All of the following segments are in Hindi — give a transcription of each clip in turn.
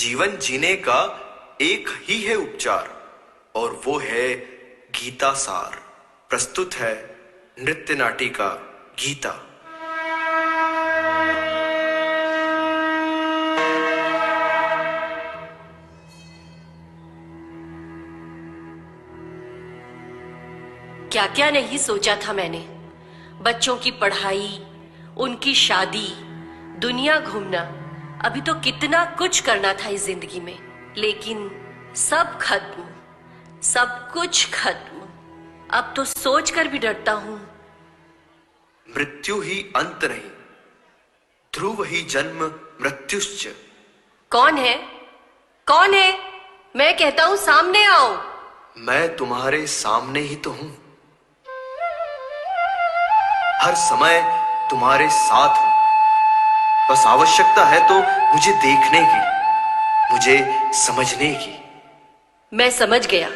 जीवन जीने का एक ही है उपचार और वो है गीता सार। प्रस्तुत है नृत्य नाटिका गीता। क्या क्या नहीं सोचा था मैंने। बच्चों की पढ़ाई, उनकी शादी, दुनिया घूमना, अभी तो कितना कुछ करना था इस जिंदगी में, लेकिन सब खत्म, सब कुछ खत्म। अब तो सोचकर भी डरता हूं। मृत्यु ही अंत नहीं, ध्रुव ही जन्म मृत्युश्च। कौन है? कौन है? मैं कहता हूं सामने आओ। मैं तुम्हारे सामने ही तो हूं, हर समय तुम्हारे साथ हूं। बस आवश्यकता है तो मुझे देखने की, मुझे समझने की। मैं समझ गया,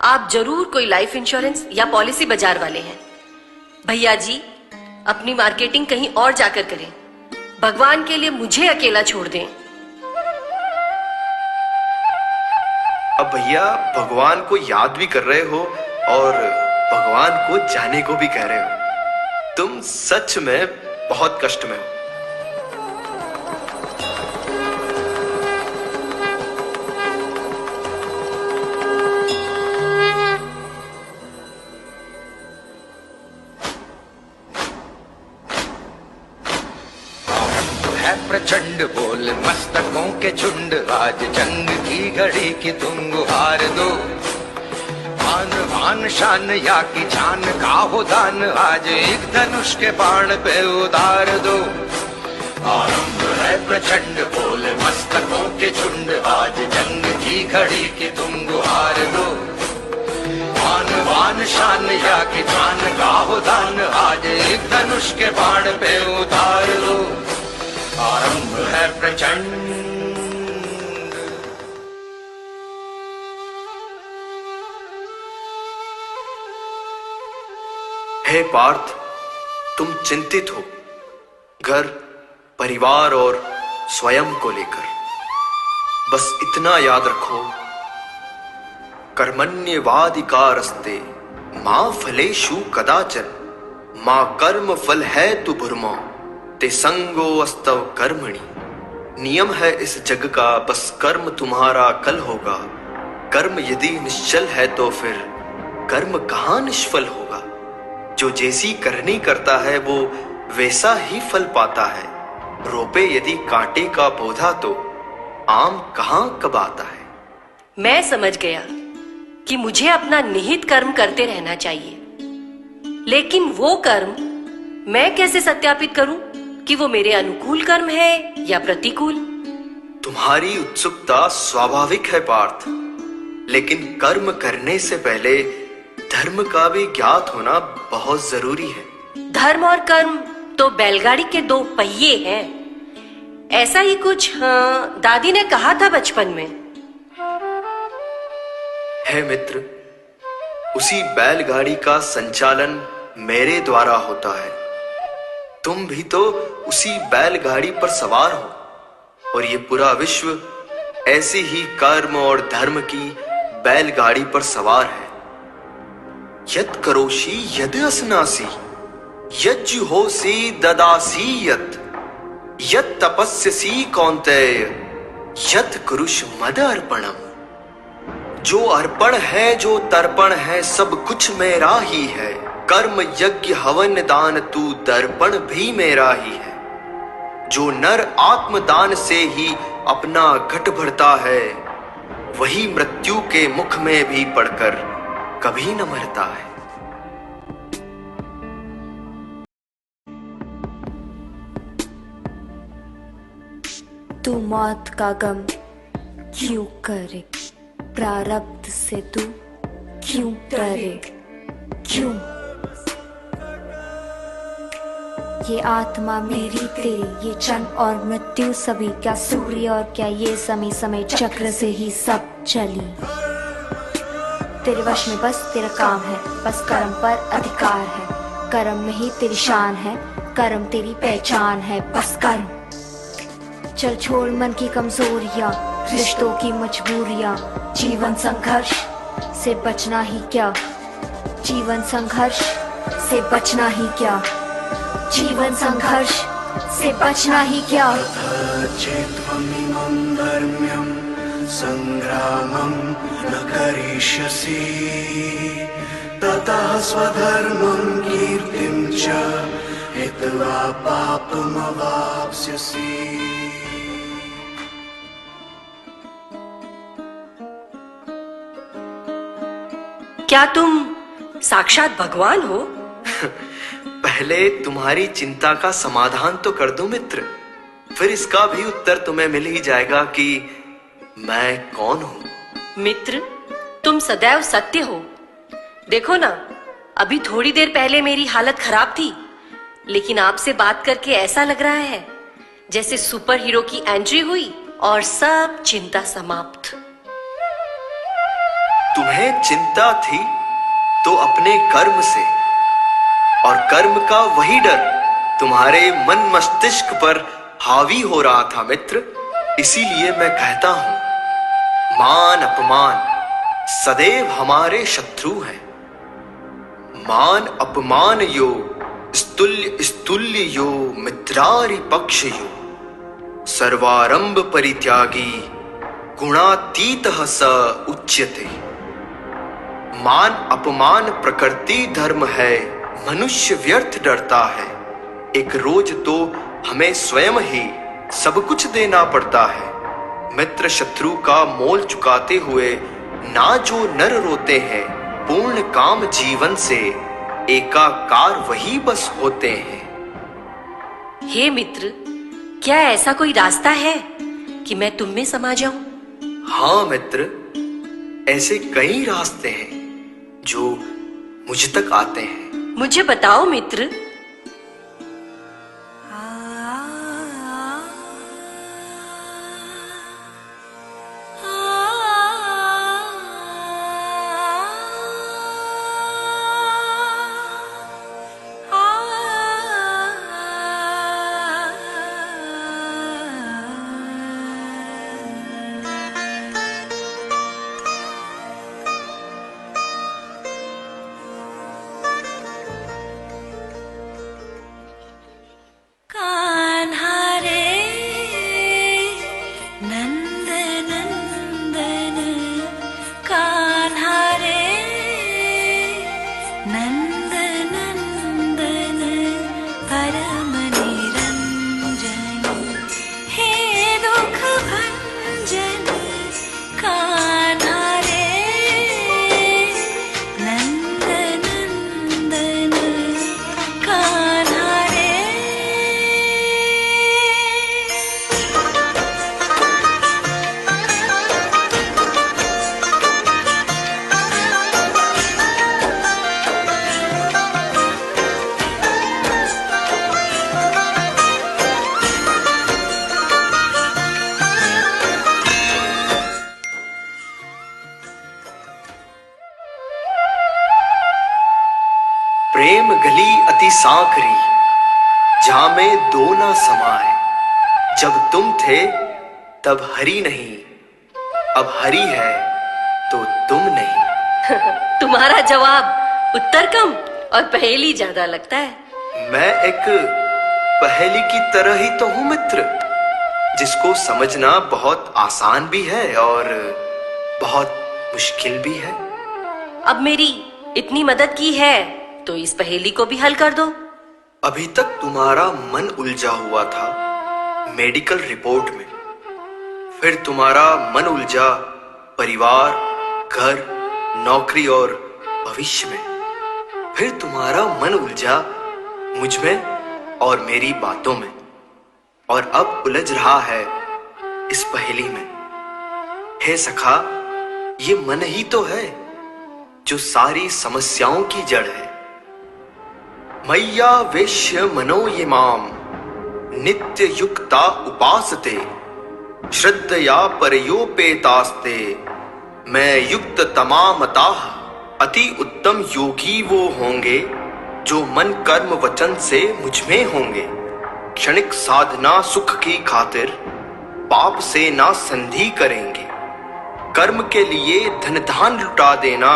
आप जरूर कोई लाइफ इंश्योरेंस या पॉलिसी बाजार वाले हैं। भैया जी, अपनी मार्केटिंग कहीं और जाकर करें। भगवान के लिए मुझे अकेला छोड़ दें। अब भैया भगवान को याद भी कर रहे हो और भगवान को जाने को भी कह रहे हो। तुम सच में बहुत कष्ट में हो। प्रचंड बोल मस्तकों के झुंड, आज जंग की घड़ी की तुम गुहार दो। मान भान शान या की जान का हो दान, आज एक धनुष के बाण पे उतार दो। आरंभ है प्रचंड बोल मस्तकों के झुंड, आज जंग की घड़ी की तुम गुहार दो। मान भान शान या की जान का हो दान, आज एक धनुष के बाण पे उतार दो। आरंभ है प्रचंड। हे पार्थ, तुम चिंतित हो घर, परिवार और स्वयं को लेकर। बस इतना याद रखो, कर्मण्येवाधिकारस्ते मा फलेषु कदाचन, मा कर्म फल है तु भूर्मा ते संगो अस्तव कर्मणि। नियम है इस जग का, बस कर्म तुम्हारा कल होगा। कर्म यदि निश्चल है तो फिर कर्म कहां निष्फल होगा। जो जैसी करनी करता है वो वैसा ही फल पाता है। रोपे यदि कांटे का पौधा तो आम कहां कब आता है। मैं समझ गया कि मुझे अपना निहित कर्म करते रहना चाहिए, लेकिन वो कर्म मैं कैसे सत्यापित करूं कि वो मेरे अनुकूल कर्म है या प्रतिकूल? तुम्हारी उत्सुकता स्वाभाविक है पार्थ, लेकिन कर्म करने से पहले धर्म का भी ज्ञात होना बहुत जरूरी है। धर्म और कर्म तो बैलगाड़ी के दो पहिए हैं, ऐसा ही कुछ दादी ने कहा था बचपन में। है मित्र, उसी बैलगाड़ी का संचालन मेरे द्वारा होता है। तुम भी तो उसी बैलगाड़ी पर सवार हो और ये पूरा विश्व ऐसी ही कर्म और धर्म की बैलगाड़ी पर सवार है। यत् करोषि यद् असनासि, यज्जुहोषि ददासि यत्, यत् तपस्यसि कौन्तेय, यत् कुरुष मद अर्पणम। जो अर्पण है, जो तर्पण है, सब कुछ मेरा ही है। कर्म यज्ञ हवन दान तू दर्पण भी मेरा ही है। जो नर आत्मदान से ही अपना घट भरता है, वही मृत्यु के मुख में भी पड़कर कभी न मरता है। तू मौत का गम क्यों करे, प्रारब्ध से तू क्यों डरे, क्यों? ये आत्मा मेरी तेरी, ये जन्म और मृत्यु सभी, क्या सूर्य और क्या ये समय समय चक्र से ही सब चली। तेरे वश में बस तेरा काम है, बस कर्म पर अधिकार है। कर्म में ही तेरी शान है, कर्म तेरी पहचान है, बस कर्म। चल छोड़ मन की कमजोरियां, रिश्तों की मजबूरियां, जीवन संघर्ष से बचना ही क्या, जीवन संघर्ष से बचना ही क्या, जीवन संघर्ष से बचना ही क्या। चेत्त्वमिमं धर्म्यं संग्रामं न करिष्यसि, ततः स्वधर्मं कीर्तिं च हित्वा पापमवाप्स्यसि। क्या तुम साक्षात भगवान हो? पहले तुम्हारी चिंता का समाधान तो कर दो मित्र, फिर इसका भी उत्तर तुम्हें मिल ही जाएगा कि मैं कौन हूं। मित्र, तुम सदैव सत्य हो। देखो ना, अभी थोड़ी देर पहले मेरी हालत खराब थी, लेकिन आपसे बात करके ऐसा लग रहा है जैसे सुपर हीरो की एंट्री हुई और सब चिंता समाप्त। तुम्हें चिंता थी तो अपने कर्म से, और कर्म का वही डर तुम्हारे मन मस्तिष्क पर हावी हो रहा था मित्र। इसीलिए मैं कहता हूं, मान अपमान सदैव हमारे शत्रु हैं। मान अपमान यो स्तुल्य स्तुल्य यो मित्रारि पक्ष यो, सर्वारंभ परित्यागी गुणातीतः स उच्यते। मान अपमान प्रकृति धर्म है, मनुष्य व्यर्थ डरता है। एक रोज तो हमें स्वयं ही सब कुछ देना पड़ता है। मित्र शत्रु का मोल चुकाते हुए ना जो नर रोते हैं, पूर्ण काम जीवन से एकाकार वही बस होते हैं। हे मित्र, क्या ऐसा कोई रास्ता है कि मैं तुम में समा जाऊं? हाँ मित्र, ऐसे कई रास्ते हैं जो मुझ तक आते हैं। मुझे बताओ मित्र। प्रेम गली अति सांकरी, जहां में दो ना समाए। जब तुम थे तब हरि नहीं, अब हरि है तो तुम नहीं। तुम्हारा जवाब उत्तर कम और पहेली ज्यादा लगता है। मैं एक पहेली की तरह ही तो हूं मित्र, जिसको समझना बहुत आसान भी है और बहुत मुश्किल भी है। अब मेरी इतनी मदद की है तो इस पहेली को भी हल कर दो। अभी तक तुम्हारा मन उलझा हुआ था मेडिकल रिपोर्ट में, फिर तुम्हारा मन उलझा परिवार, घर, नौकरी और भविष्य में, फिर तुम्हारा मन उलझा मुझ में और मेरी बातों में, और अब उलझ रहा है इस पहेली में। हे सखा, ये मन ही तो है जो सारी समस्याओं की जड़ है। मय्या वेश्य मनो ये माम नित्य युक्ता उपासते, श्रद्धया परयोपेतास्ते, मैं युक्त तमामताः। अति उत्तम योगी वो होंगे जो मन कर्म वचन से मुझ में होंगे। क्षणिक साधना सुख की खातिर पाप से ना संधि करेंगे। कर्म के लिए धन धान लुटा देना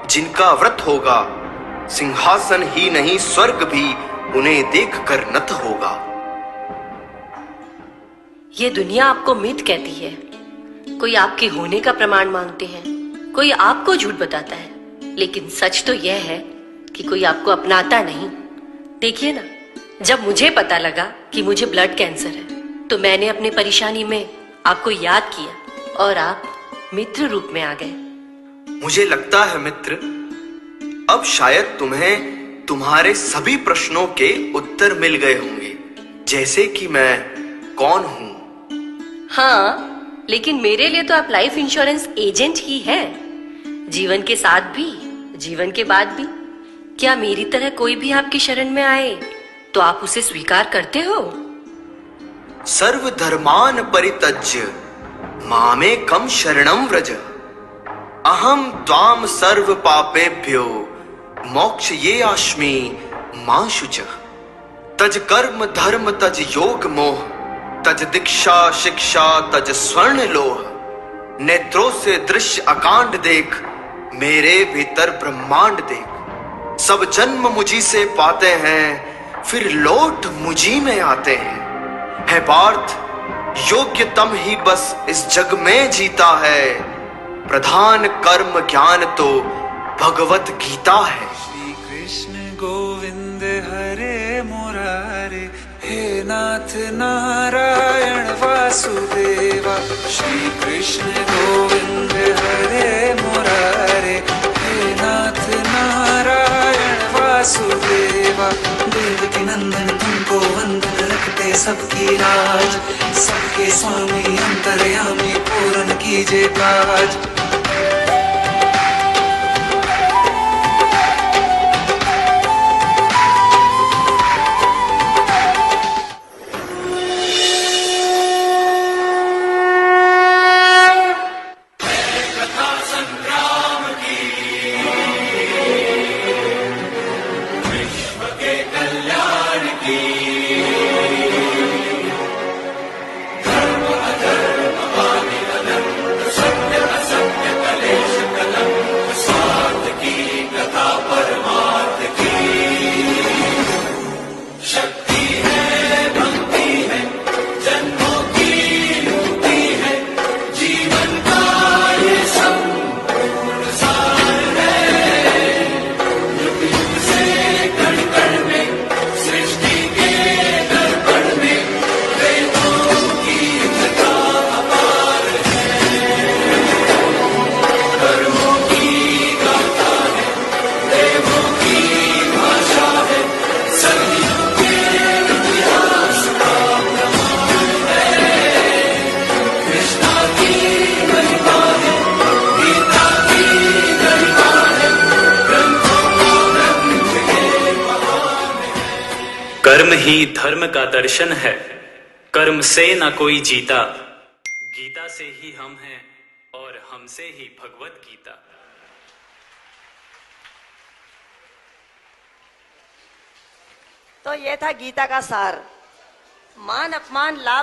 जिनका व्रत होगा, सिंहासन ही नहीं स्वर्ग भी उन्हें देखकर नत होगा। ये दुनिया आपको मिथ कहती है, कोई आपके होने का प्रमाण मांगते हैं, कोई आपको झूठ बताता है, लेकिन सच तो यह है कि कोई आपको अपनाता नहीं। देखिए ना, जब मुझे पता लगा कि मुझे ब्लड कैंसर है तो मैंने अपनी परेशानी में आपको याद किया और आप मित्र रूप में आ गए। मुझे लगता है मित्र, अब शायद तुम्हें तुम्हारे सभी प्रश्नों के उत्तर मिल गए होंगे, जैसे कि मैं कौन हूं। हाँ, लेकिन मेरे लिए तो आप लाइफ इंश्योरेंस एजेंट ही हैं, जीवन के साथ भी जीवन के बाद भी। क्या मेरी तरह कोई भी आपकी शरण में आए तो आप उसे स्वीकार करते हो? सर्व धर्मान परित्यज्य मामेकं शरणं व्रज, अहम त्वाम सर्व पापेभ्यो मोक्षये आस्मि मा शुचः। तज कर्म धर्म तज योग मोह, तज दीक्षा शिक्षा तज स्वर्ण लोह। नेत्रों से दृश्य अकांड देख, मेरे भीतर ब्रह्मांड देख। सब जन्म मुझी से पाते हैं, फिर लौट मुझी में आते हैं। है पार्थ, योग्यतम ही बस इस जग में जीता है। प्रधान कर्म ज्ञान तो भगवत गीता है। श्री कृष्ण गोविंद हरे मुरारे, हे नाथ नारायण वासुदेवा। श्री कृष्ण गोविंद हरे मुरारे, हे नाथ नारायण वासुदेवा। देवकी नंदन तुमको वंदन, रखते सबकी लाज, सबके स्वामी अंतर्यामी पूर्ण कीजिए काज। कर्म ही धर्म का दर्शन है, कर्म से न कोई जीता। गीता से ही हम हैं और हमसे ही भगवत गीता। तो ये था गीता का सार। मान अपमान लाभ